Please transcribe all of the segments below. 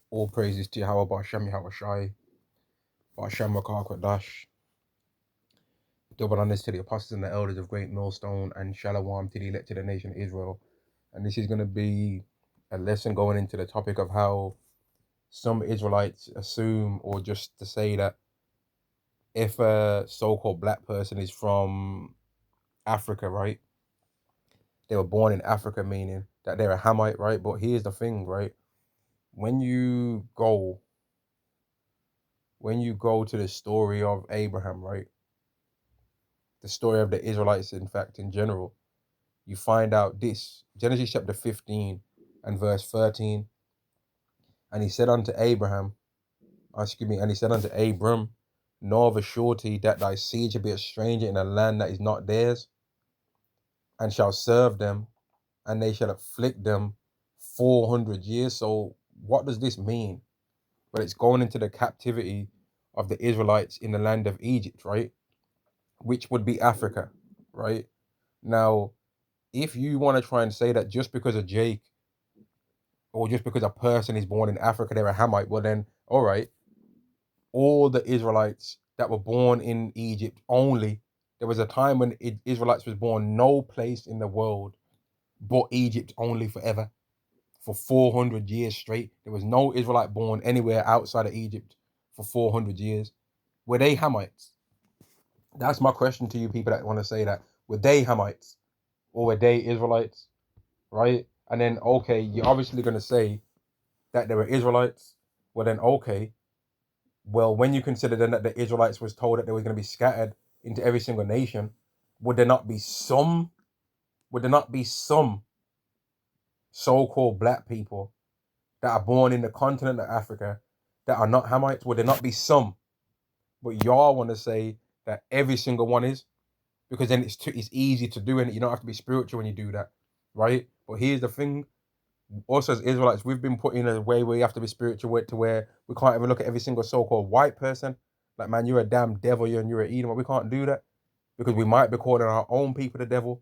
All praises to Yahweh Ba'Shem Yahweh Shai, Ba'Shem Rakah Kwadash. Double honors to the apostles and the elders of Great Millstone, and Shalom to the elected nation of Israel. And this is going to be a lesson going into the topic of how some Israelites assume, or just to say that if a so-called black person is from Africa, right? They were born in Africa, meaning that they're a Hamite, right? But here's the thing, right? When you go to the story of Abraham, right? The story of the Israelites, in fact, in general, you find out this. Genesis chapter 15 and verse 13. And he said unto Abraham, and he said unto Abram, know of a surety that thy seed shall be a stranger in a land that is not theirs, and shall serve them, and they shall afflict them 400 years. So what does this mean? Well, it's going into the captivity of the Israelites in the land of Egypt, right? Which would be Africa, right? Now, if you want to try and say that just because of Jake, or just because a person is born in Africa, they're a Hamite, well then, all right, all the Israelites that were born in Egypt only, there was a time when Israelites was born no place in the world but Egypt only forever. For 400 years straight, there was no Israelite born anywhere outside of Egypt for 400 years. Were they Hamites? That's my question to you people that want to say that. Were they Hamites? Or were they Israelites? Right? And then, okay, you're obviously going to say that there were Israelites. Well, then, okay. Well, when you consider then that the Israelites was told that they were going to be scattered into every single nation, would there not be some so-called black people that are born in the continent of Africa that are not Hamites? Would there not be some? But y'all want to say that every single one is, because then it's easy to do, and you don't have to be spiritual when you do that, right? But here's the thing: us as Israelites, we've been put in a way where you have to be spiritual to where we can't even look at every single so-called white person. Like, man, you're a damn devil, you're an Edom. We can't do that because we might be calling our own people the devil.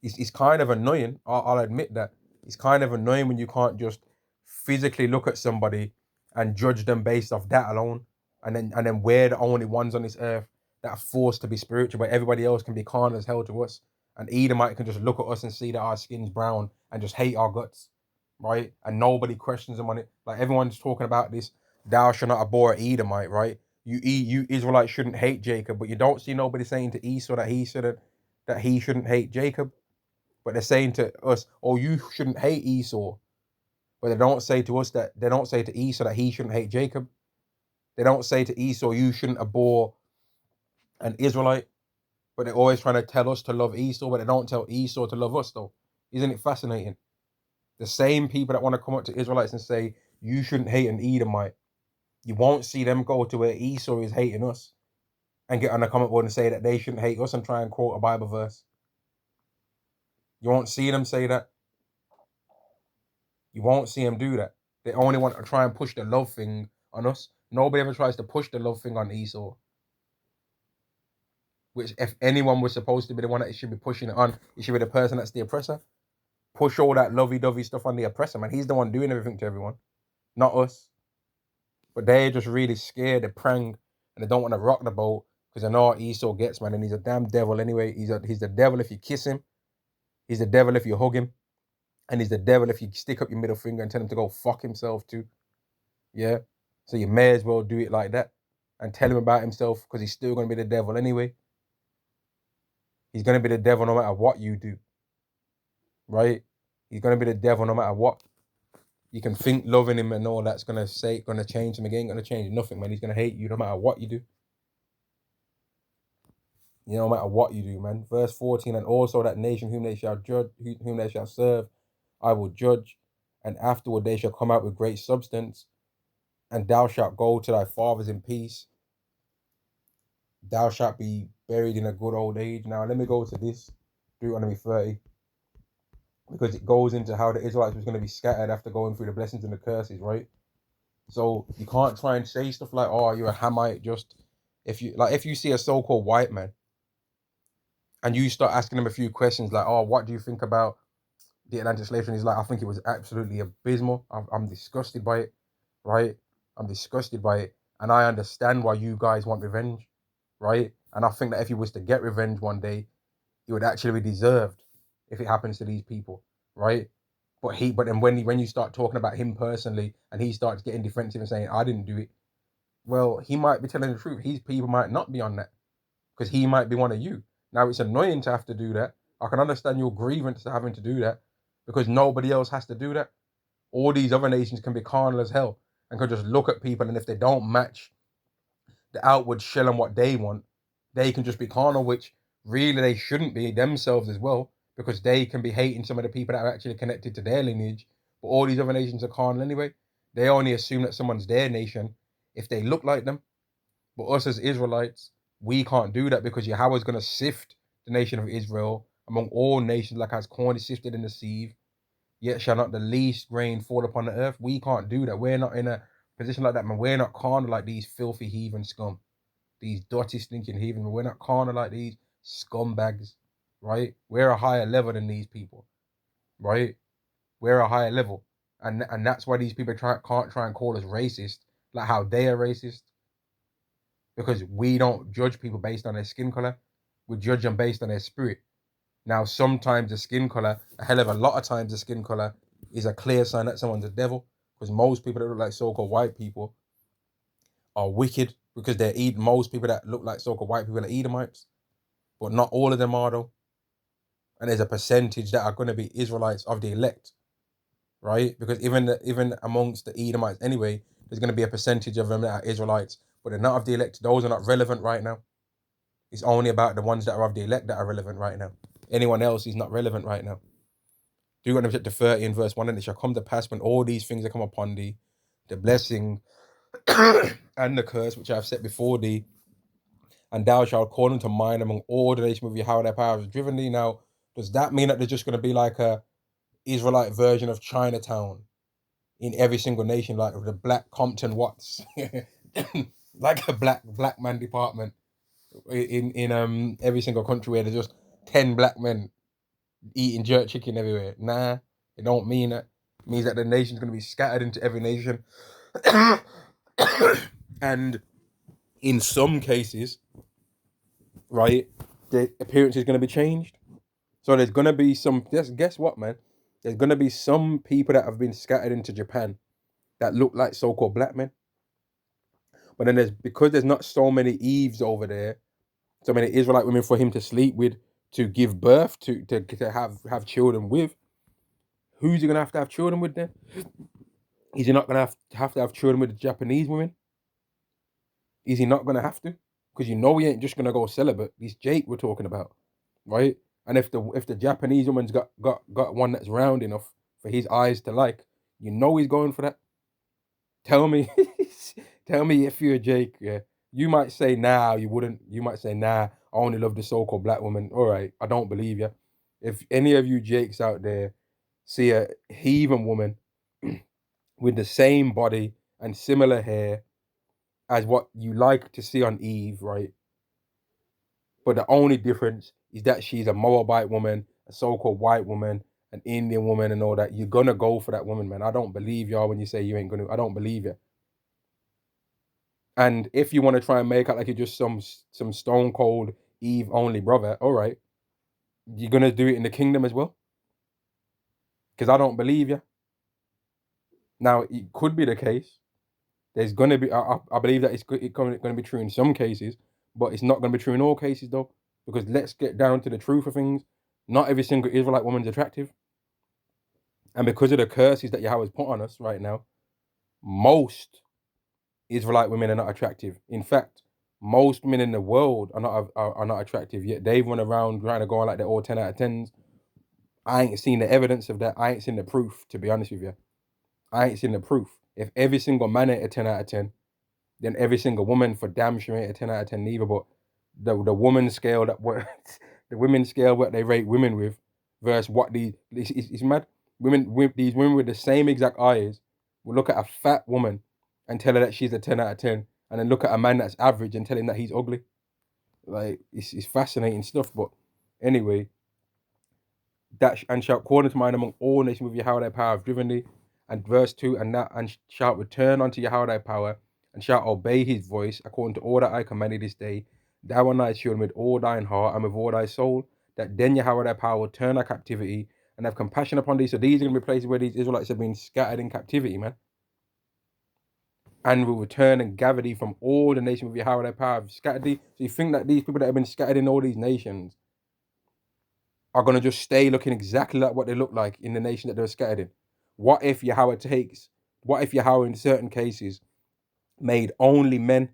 It's kind of annoying. I'll admit that. It's kind of annoying when you can't just physically look at somebody and judge them based off that alone. And then we're the only ones on this earth that are forced to be spiritual, but everybody else can be carnal as hell to us. And Edomite can just look at us and see that our skin's brown and just hate our guts, right? And nobody questions them on it. Like, everyone's talking about this, thou shalt not abhor an Edomite, right? You Israelites shouldn't hate Jacob, but you don't see nobody saying to Esau that he shouldn't hate Jacob. But they're saying to us, oh, you shouldn't hate Esau. But they don't say to us that, they don't say to Esau that he shouldn't hate Jacob. They don't say to Esau, you shouldn't abhor an Israelite. But they're always trying to tell us to love Esau, but they don't tell Esau to love us, though. Isn't it fascinating? The same people that want to come up to Israelites and say, you shouldn't hate an Edomite, you won't see them go to where Esau is hating us and get on the comment board and say that they shouldn't hate us and try and quote a Bible verse. You won't see them say that. You won't see them do that. They only want to try and push the love thing on us. Nobody ever tries to push the love thing on Esau. Which, if anyone was supposed to be the one that should be pushing it on, it should be the person that's the oppressor. Push all that lovey-dovey stuff on the oppressor, man. He's the one doing everything to everyone, not us. But they're just really scared, they're prang, and they don't want to rock the boat because they know what Esau gets, man. And he's a damn devil anyway. He's the devil if you kiss him. He's the devil if you hug him. And he's the devil if you stick up your middle finger and tell him to go fuck himself too. Yeah? So you may as well do it like that and tell him about himself, because he's still going to be the devil anyway. He's going to be the devil no matter what you do. Right? He's going to be the devil no matter what. You can think loving him and all that's going to change him. Again, ain't going to change nothing, man. He's going to hate you no matter what you do. No matter what you do, man. Verse 14, and also that nation whom they shall judge, whom they shall serve, I will judge, and afterward they shall come out with great substance, and thou shalt go to thy fathers in peace. Thou shalt be buried in a good old age. Now, let me go to this, Deuteronomy 30, because it goes into how the Israelites was going to be scattered after going through the blessings and the curses, right? So you can't try and say stuff like, oh, you're a Hamite, just if you see a so-called white man and you start asking them a few questions like, oh, what do you think about the Atlantic slave trade. He's like, I think it was absolutely abysmal. I'm disgusted by it, right? I'm disgusted by it, and I understand why you guys want revenge, right? And I think that if he was to get revenge one day, it would actually be deserved if it happens to these people, right? But then when you start talking about him personally, and he starts getting defensive and saying, I didn't do it, well, he might be telling the truth. His people might not be on that because he might be one of you. Now, it's annoying to have to do that. I can understand your grievance to having to do that because nobody else has to do that. All these other nations can be carnal as hell and can just look at people, and if they don't match the outward shell and what they want, they can just be carnal, which really they shouldn't be themselves as well, because they can be hating some of the people that are actually connected to their lineage. But all these other nations are carnal anyway. They only assume that someone's their nation if they look like them. But us as Israelites, we can't do that because Yahweh is going to sift the nation of Israel among all nations, like as corn is sifted in the sieve. Yet shall not the least grain fall upon the earth. We can't do that. We're not in a position like that, man. We're not carnal like these filthy heathen scum, these dirty, stinking heathen. We're not carnal like these scumbags, right? We're a higher level than these people, right? We're a higher level. And that's why these people can't try and call us racist, like how they are racist. Because we don't judge people based on their skin color. We judge them based on their spirit. Now, sometimes the skin color, a hell of a lot of times the skin color is a clear sign that someone's a devil. Because most people that look like so-called white people are wicked, because most people that look like so-called white people are Edomites. But not all of them are, though. And there's a percentage that are going to be Israelites of the elect, right? Because even amongst the Edomites anyway, there's going to be a percentage of them that are Israelites, but they're not of the elect. Those are not relevant right now. It's only about the ones that are of the elect that are relevant right now. Anyone else is not relevant right now. Deuteronomy chapter 30 and verse 1, and it shall come to pass when all these things are come upon thee, the blessing and the curse which I have set before thee, and thou shalt call them to mind among all the nations with how their power has driven thee. Now, does that mean that there's just going to be like a Israelite version of Chinatown in every single nation, like the Black Compton Watts, like a black man department in every single country where there's just 10 black men eating jerk chicken everywhere? Nah, it don't mean that. It means that the nation's going to be scattered into every nation. And in some cases, right, the appearance is going to be changed. So there's going to be some, guess what, man? There's going to be some people that have been scattered into Japan that look like so-called black men. But then because there's not so many Eves over there, so many Israelite women for him to sleep with, to give birth to have children with, who's he going to have children with then? Is he not going to have children with the Japanese women? Is he not going to have to? Because you know he ain't just going to go celibate. This Jake we're talking about, right? And if the Japanese woman's got one that's round enough for his eyes to like, you know he's going for that. Tell me, tell me if you're Jake, yeah. You might say, nah, you wouldn't. You might say, nah, I only love the so-called black woman. All right, I don't believe you. If any of you Jakes out there see a heathen woman with the same body and similar hair as what you like to see on Eve, right? But the only difference is that she's a Moabite woman, a so-called white woman, an Indian woman, and all that. You're gonna go for that woman, man. I don't believe y'all when you say you ain't gonna. I don't believe you. And if you want to try and make out like you're just some stone cold Eve only brother, all right, you're gonna do it in the kingdom as well, because I don't believe you. Now it could be the case. There's gonna be. I believe that it's going to be true in some cases, but it's not going to be true in all cases though. Because let's get down to the truth of things. Not every single Israelite woman is attractive, and because of the curses that Yahweh's put on us right now, most Israelite women are not attractive. In fact, most women in the world are not attractive. Yet they run around trying to go on like they're all 10 out of 10s. I ain't seen the evidence of that. I ain't seen the proof, to be honest with you. I ain't seen the proof. If every single man ain't a 10 out of 10, then every single woman for damn sure ain't a 10 out of 10 neither. But the woman scale that what the women scale what they rate women with versus what it's mad. These women with the same exact eyes will look at a fat woman and tell her that she's a 10 out of 10, and then look at a man that's average and tell him that he's ugly. Like it's fascinating stuff. But anyway, and shalt call unto mind among all nations with Yahweh thy power have driven thee. And verse 2, and shalt return unto Yahweh thy power, and shalt obey his voice, according to all that I commanded this day, thou and thy children with all thine heart and with all thy soul, that then Yahweh thy power will turn thy captivity and have compassion upon thee. So these are going to be places where these Israelites have been scattered in captivity, man. And will return and gather thee from all the nations with Yahweh thy power have scattered thee. So you think that these people that have been scattered in all these nations are going to just stay looking exactly like what they look like in the nation that they're scattered in? What if Yahweh in certain cases made only men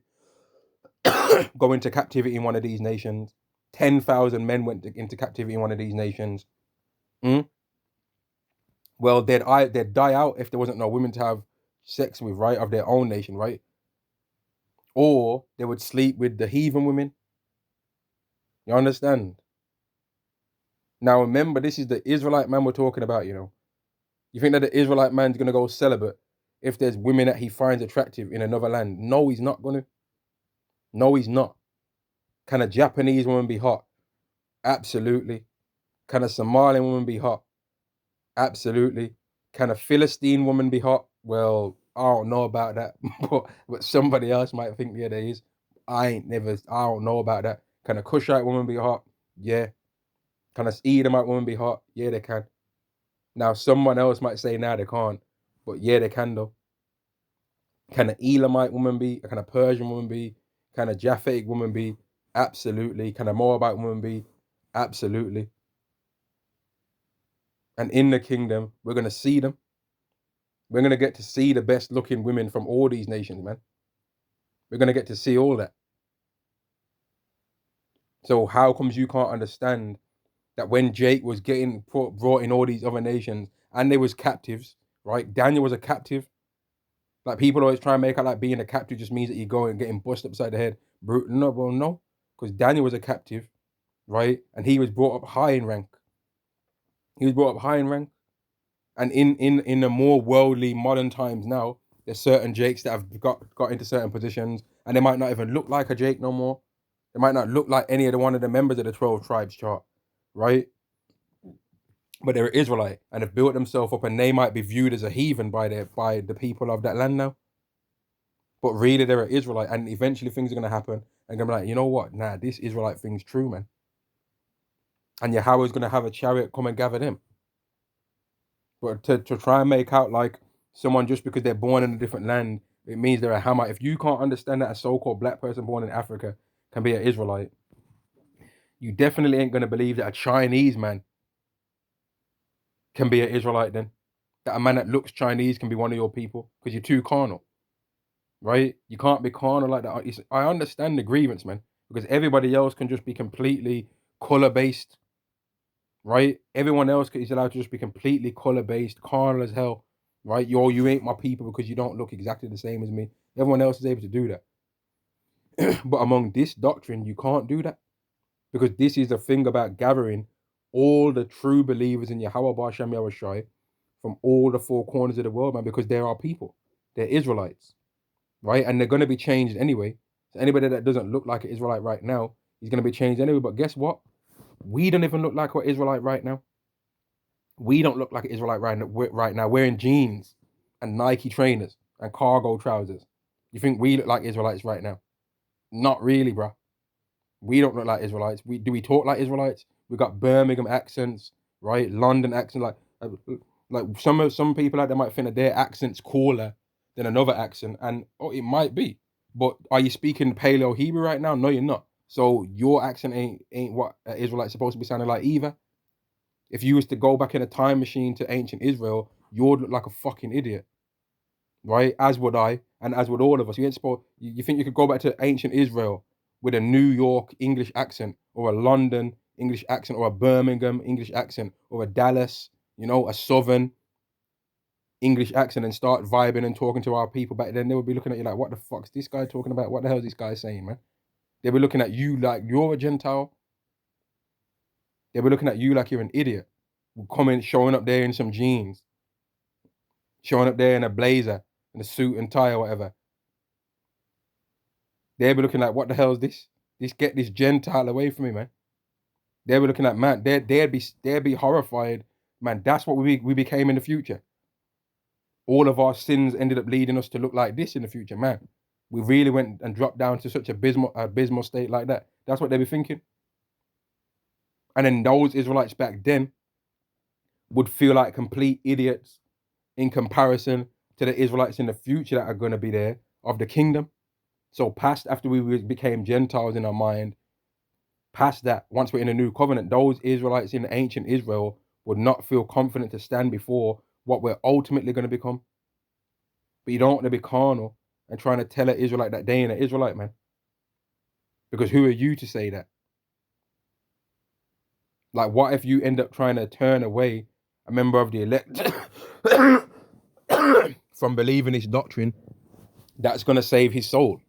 go into captivity in one of these nations? 10,000 men went into captivity in one of these nations. Well, they'd die out if there wasn't no women to have sex with, right, of their own nation, right? Or they would sleep with the heathen women. You understand? Now remember, this is the Israelite man we're talking about, you know. You think that the Israelite man's gonna go celibate if there's women that he finds attractive in another land? No, he's not gonna. No, he's not. Can a Japanese woman be hot? Absolutely. Can a Somalian woman be hot? Absolutely. Can a Philistine woman be hot? Well, I don't know about that, but somebody else might think, yeah, there is. I don't know about that. Can a Cushite woman be hot? Yeah. Can a Edomite woman be hot? Yeah, they can. Now, someone else might say, nah, they can't. But yeah, they can, though. Can an Elamite woman be? Can a Persian woman be? Can a Japhetic woman be? Absolutely. Can a Moabite woman be? Absolutely. And in the kingdom, we're going to see them. We're going to get to see the best looking women from all these nations, man. We're going to get to see all that. So how comes you can't understand that when Jake was getting brought in all these other nations and they was captives, right? Daniel was a captive. Like, people always try and make out like being a captive just means that you go and getting busted upside the head. No, well, no. Because Daniel was a captive, right? And he was brought up high in rank. And in the more worldly modern times now, there's certain Jakes that have got into certain positions, and they might not even look like a Jake no more. They might not look like any of one of the members of the 12 tribes chart, right? But they're Israelite and have built themselves up, and they might be viewed as a heathen by the people of that land now. But really, they're an Israelite, and eventually things are going to happen. And I'm like, you know what? Nah, this Israelite thing's true, man. And Yahweh's going to have a chariot come and gather them. But to try and make out like someone just because they're born in a different land, it means they're a Hamite. If you can't understand that a so-called black person born in Africa can be an Israelite, you definitely ain't going to believe that a Chinese man can be an Israelite then. That a man that looks Chinese can be one of your people, because you're too carnal, right? You can't be carnal like that. I understand the grievance, man, because everybody else can just be completely color-based, right? Everyone else is allowed to just be completely color-based, carnal as hell, right? You ain't my people because you don't look exactly the same as me. Everyone else is able to do that. But among this doctrine, you can't do that, because this is the thing about gathering all the true believers in Yahweh Ba'Shem Yahushai from all the four corners of the world, man, because they're our people. They're Israelites, right? And they're going to be changed anyway. So anybody that doesn't look like an Israelite right now is going to be changed anyway. But guess what? We don't even look like an Israelite right now. We don't look like an Israelite right now, wearing jeans and Nike trainers and cargo trousers. You think we look like Israelites right now? Not really, bro. We don't look like Israelites. We talk like Israelites? We got Birmingham accents, right? London accent. Like some people out there might think that their accent's cooler than another accent, and it might be. But are you speaking Paleo Hebrew right now? No, you're not. So your accent ain't what an Israelite's supposed to be sounding like either. If you was to go back in a time machine to ancient Israel, you would look like a fucking idiot, right? As would I, and as would all of us. You think you could go back to ancient Israel with a New York English accent, or a London English accent, or a Birmingham English accent, or a Dallas, a Southern English accent, and start vibing and talking to our people back then? They would be looking at you like, what the fuck's this guy talking about? What the hell is this guy saying, man? They'd be looking at you like you're a Gentile. They'd be looking at you like you're an idiot. Showing up there in some jeans, showing up there in a blazer and a suit and tie or whatever. They'll be looking like, what the hell is this? Get this Gentile away from me, man. They were looking at, man, they'd be horrified, man. That's what we became in the future. All of our sins ended up leading us to look like this in the future, man. We really went and dropped down to such abysmal state like that. That's what they be thinking. And then those Israelites back then would feel like complete idiots in comparison to the Israelites in the future that are going to be there of the kingdom. So past after we became Gentiles in our mind, past that, once we're in a new covenant, those Israelites in ancient Israel would not feel confident to stand before what we're ultimately going to become. But you don't want to be carnal and trying to tell an Israelite that they ain't an Israelite, man. Because who are you to say that? Like, what if you end up trying to turn away a member of the elect from believing this doctrine that's going to save his soul?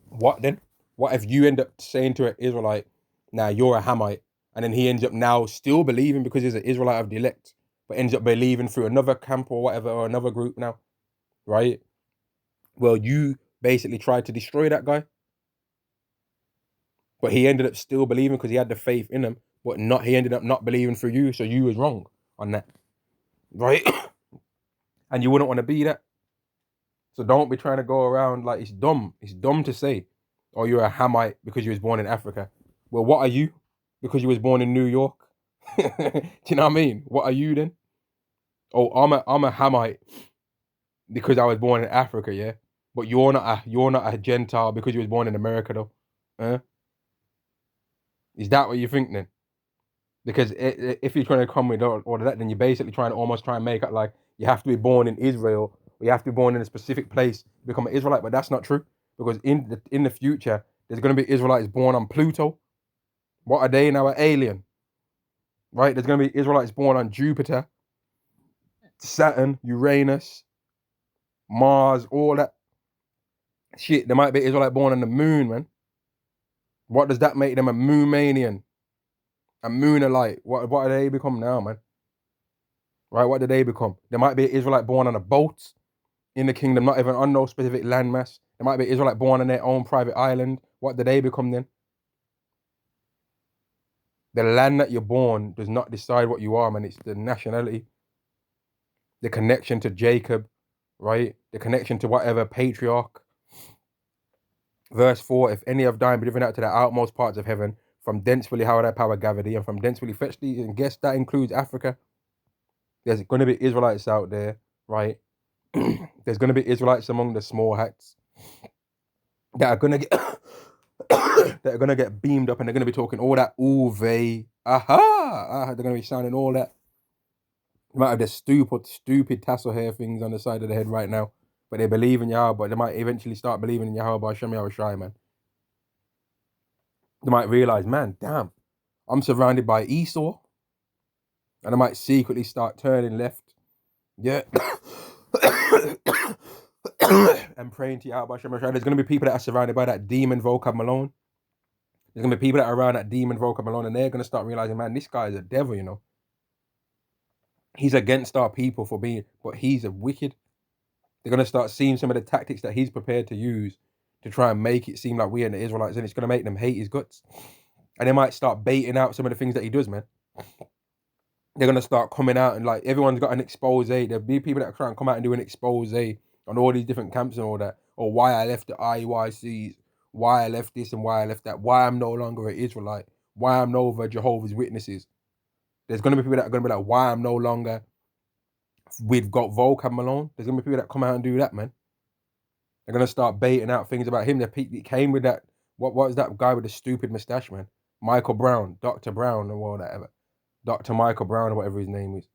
What then? What if you end up saying to an Israelite, now you're a Hamite, and then he ends up now still believing because he's an Israelite of the elect, but ends up believing through another camp or whatever, or another group now, right? Well, you basically tried to destroy that guy, but he ended up still believing because he had the faith in him, but not he ended up not believing for you, so you was wrong on that, right? And you wouldn't want to be that. So don't be trying to go around like it's dumb. It's dumb to say, oh, you're a Hamite because you was born in Africa. Well, what are you? Because you was born in New York? Do you know what I mean? What are you then? Oh, I'm a Hamite because I was born in Africa, yeah. But you're not a Gentile because you was born in America though. Huh? Is that what you think then? Because if you're trying to come with all of that, then you're basically trying to almost try and make it like you have to be born in Israel or you have to be born in a specific place to become an Israelite. But that's not true, because in the future there's going to be Israelites born on Pluto. What are they now? An alien, right? There's going to be Israelites born on Jupiter, Saturn, Uranus, Mars, all that shit. There might be Israelite born on the moon, man. What does that make them? A Moomanian, a Moonalite. What do they become now, man? Right? What do they become? There might be an Israelite born on a boat in the kingdom, not even on no specific landmass. There might be an Israelite born on their own private island. What do they become then? The land that you're born does not decide what you are, man. It's the nationality, the connection to Jacob, right? The connection to whatever patriarch. Verse 4, if any have died, be driven out to the outmost parts of heaven, from thence will how thy power gather thee, and from thence will he fetch thee. And guess that includes Africa. There's going to be Israelites out there, right? There's going to be Israelites among the small hats that are going to get that are going to get beamed up, and they're going to be talking all that uve, aha, they're going to be sounding all that. You might have the stupid tassel hair things on the side of the head right now, but they believe in Yahweh, but they might eventually start believing in Yahweh by Shem Yahushai, man. They might realize, man, damn, I'm surrounded by Esau, and I might secretly start turning left, yeah, and praying to Yahweh by Shem Yahushai. There's going to be people that are surrounded by that demon vocab Malone. There's going to be people that are around that demon vocab Malone, and they're going to start realizing, man, this guy is a devil, you know. He's against our people for being, but he's a wicked. They're going to start seeing some of the tactics that he's prepared to use to try and make it seem like we are the Israelites, and it's going to make them hate his guts. And they might start baiting out some of the things that he does, man. They're going to start coming out and like everyone's got an expose. There'll be people that try and come out and do an expose on all these different camps and all that, or why I left the IUICs, why I left this and why I left that, why I'm no longer an Israelite, why I'm no over Jehovah's Witnesses. There's going to be people that are going to be like, why I'm no longer we've got vocab Malone. There's going to be people that come out and do that, man. They're going to start baiting out things about him. They came with that, what was that guy with the stupid mustache, man? Michael Brown, Dr. Brown or whatever. Dr. Michael Brown or whatever his name is.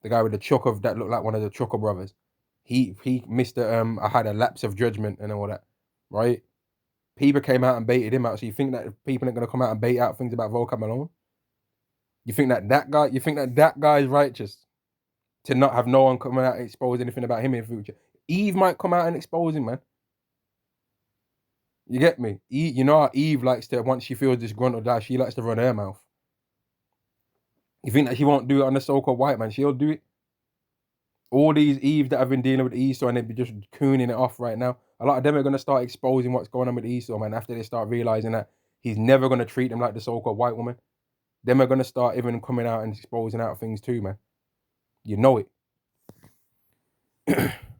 The guy with the chucker that looked like one of the Chucker brothers. He missed I had a lapse of judgment and all that, right? People came out and baited him out. So you think that people aren't going to come out and bait out things about vocab Malone? You think that guy is righteous to not have no one come out and expose anything about him in the future? Eve might come out and expose him, man. You get me? You know how Eve likes to, once she feels this grunt or die, she likes to run her mouth. You think that she won't do it on the so-called white man? She'll do it. All these Eve that have been dealing with Esau and they're just cooning it off right now, a lot of them are going to start exposing what's going on with Esau, man, after they start realizing that he's never going to treat them like the so-called white woman. Them are gonna start even coming out and exposing out things too, man. You know it.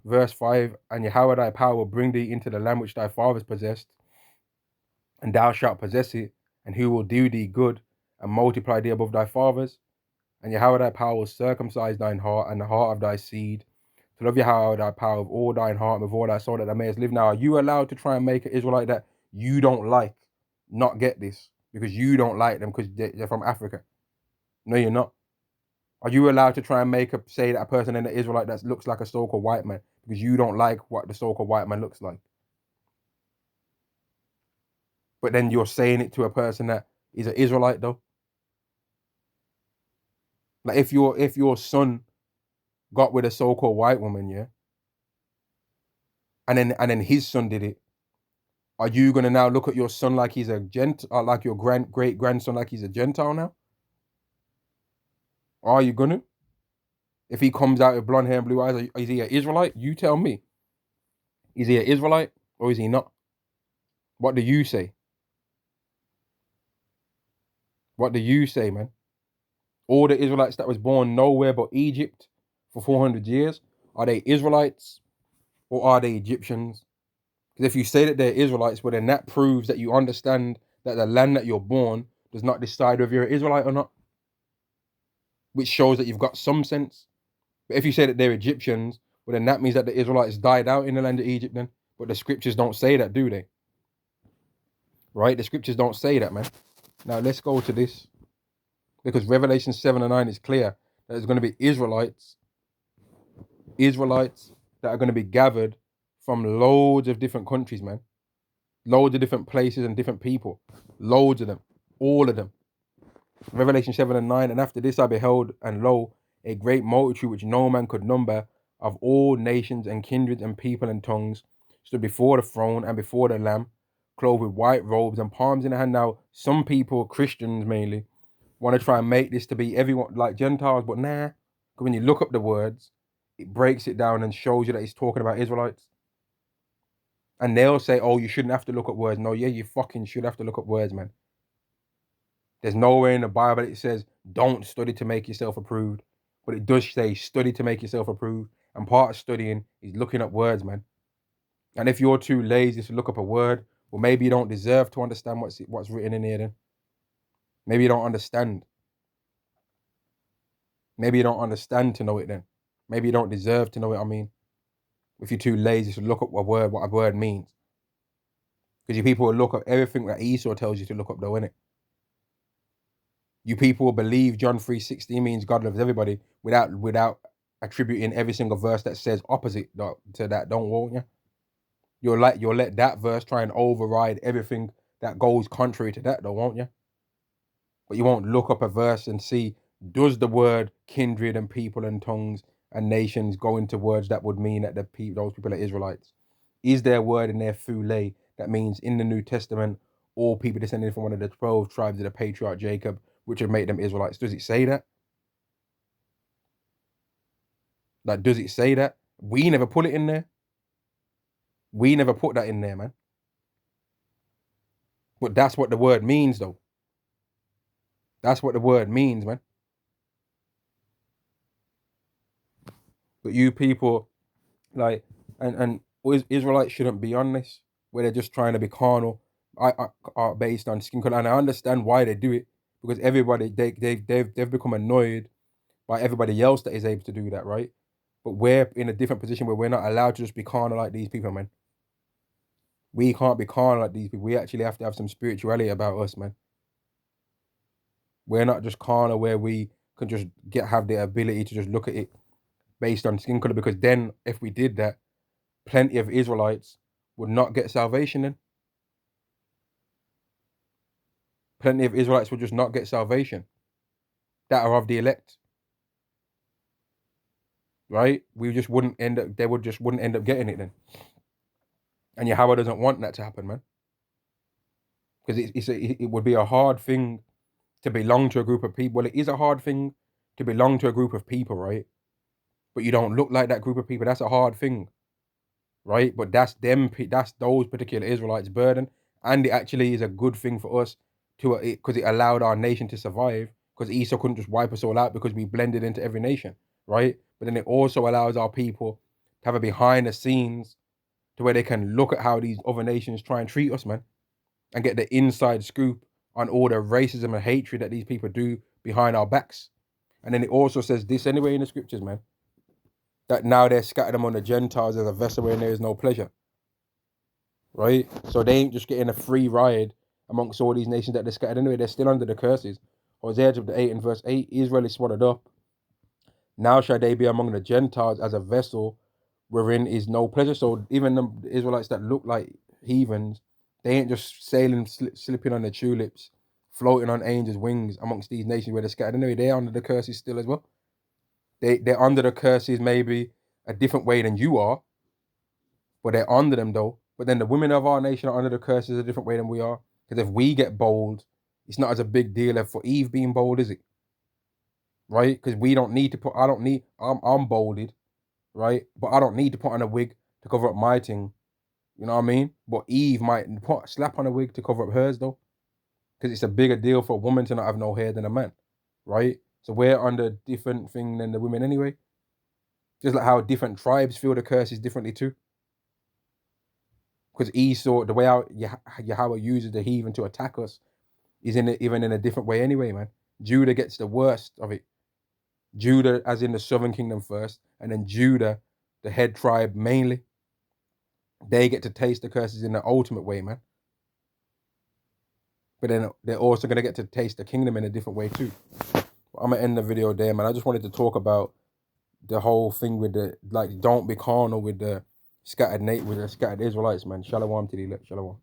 Verse 5, and Yahweh thy power will bring thee into the land which thy fathers possessed, and thou shalt possess it, and he will do thee good, and multiply thee above thy fathers. And Yahweh thy power will circumcise thine heart, and the heart of thy seed, to love Yahweh thy power with all thine heart, and with all thy soul, that thou mayest live. Now, are you allowed to try and make an Israelite that you don't like not get this? Because you don't like them because they're from Africa. No, you're not. Are you allowed to try and say that a person in the Israelite that looks like a so-called white man because you don't like what the so-called white man looks like? But then you're saying it to a person that is an Israelite though. Like if your son got with a so-called white woman, yeah, and then his son did it, are you gonna now look at your son like he's a or like your great grandson like he's a Gentile now? Are you gonna? If he comes out with blonde hair and blue eyes, is he an Israelite? You tell me. Is he an Israelite or is he not? What do you say? What do you say, man? All the Israelites that was born nowhere but Egypt for 400 years, are they Israelites or are they Egyptians? Because if you say that they're Israelites, well, then that proves that you understand that the land that you're born does not decide whether you're an Israelite or not, which shows that you've got some sense. But if you say that they're Egyptians, well, then that means that the Israelites died out in the land of Egypt then. But the scriptures don't say that, do they? Right? The scriptures don't say that, man. Now, let's go to this. Because Revelation 7 and 9 is clear that there's going to be Israelites that are going to be gathered from loads of different countries, man. Loads of different places and different people. Loads of them. All of them. Revelation 7 and 9, and after this I beheld, and lo, a great multitude which no man could number, of all nations and kindreds and people and tongues, stood before the throne and before the Lamb, clothed with white robes and palms in the hand. Now, some people, Christians mainly, want to try and make this to be everyone like Gentiles, but nah. Because when you look up the words, it breaks it down and shows you that it's talking about Israelites. And they'll say, oh, you shouldn't have to look up words. No, yeah, you fucking should have to look up words, man. There's nowhere in the Bible that it says, don't study to make yourself approved. But it does say, study to make yourself approved. And part of studying is looking up words, man. And if you're too lazy to look up a word, well, maybe you don't deserve to understand what's written in here then. Maybe you don't understand. Maybe you don't understand to know it then. Maybe you don't deserve to know it, I mean. If you're too lazy to look up what a word means. Because you people will look up everything that Esau tells you to look up though, innit? You people will believe John 3:16 means God loves everybody without attributing every single verse that says opposite to that, don't won't you? You'll let that verse try and override everything that goes contrary to that though, won't you? But you won't look up a verse and see, does the word kindred and people and tongues and nations go into words that would mean that those people are Israelites? Is there a word in there, phule, that means in the New Testament, all people descended from one of the 12 tribes of the patriarch Jacob, which would make them Israelites? Does it say that? Like, does it say that? We never put it in there. We never put that in there, man. But that's what the word means, though. That's what the word means, man. But you people, like, and Israelites shouldn't be on this, where they're just trying to be carnal, are based on skin color. And I understand why they do it, because everybody they've become annoyed by everybody else that is able to do that, right? But we're in a different position where we're not allowed to just be carnal like these people, man. We can't be carnal like these people. We actually have to have some spirituality about us, man. We're not just carnal where we can just have the ability to just look at it based on skin color, because then if we did that, plenty of Israelites would not get salvation then. Plenty of Israelites would just not get salvation that are of the elect. Right? They wouldn't end up getting it then. And Yahweh doesn't want that to happen, man. Because it would be a hard thing to belong to a group of people. Well, it is a hard thing to belong to a group of people, right? But you don't look like that group of people. That's a hard thing, right? But that's those particular Israelites' burden. And it actually is a good thing for us, to it because it allowed our nation to survive. Because Esau couldn't just wipe us all out because we blended into every nation, right? But then it also allows our people to have a behind the scenes to where they can look at how these other nations try and treat us, man, and get the inside scoop on all the racism and hatred that these people do behind our backs. And then it also says this anyway in the scriptures, man, that now they're scattered among the Gentiles as a vessel wherein there is no pleasure, right? So they ain't just getting a free ride amongst all these nations that they're scattered anyway. They're still under the curses. Hosea chapter 8 and verse 8, Israel is swallowed up. Now shall they be among the Gentiles as a vessel wherein is no pleasure. So even the Israelites that look like heathens, they ain't just sailing, slipping on the tulips, floating on angels' wings amongst these nations where they're scattered anyway. They're under the curses still as well. They're under the curses maybe a different way than you are, but they're under them though. But then the women of our nation are under the curses a different way than we are. Because if we get bold, it's not as a big deal as for Eve being bold, is it? Right? Because we don't need to put, I'm bolded, right? But I don't need to put on a wig to cover up my thing. You know what I mean? But Eve might slap on a wig to cover up hers though. Because it's a bigger deal for a woman to not have no hair than a man, right? So we're under a different thing than the women anyway. Just like how different tribes feel the curses differently too. Because Esau, the way how Yahweh uses the heathen to attack us is even in a different way anyway, man. Judah gets the worst of it. Judah, as in the southern kingdom first, and then Judah, the head tribe mainly, they get to taste the curses in the ultimate way, man. But then they're also going to get to taste the kingdom in a different way too. I'm going to end the video there, man. I just wanted to talk about the whole thing with the, like, don't be carnal with the scattered Israelites, man. Shalom to the elect, shalom.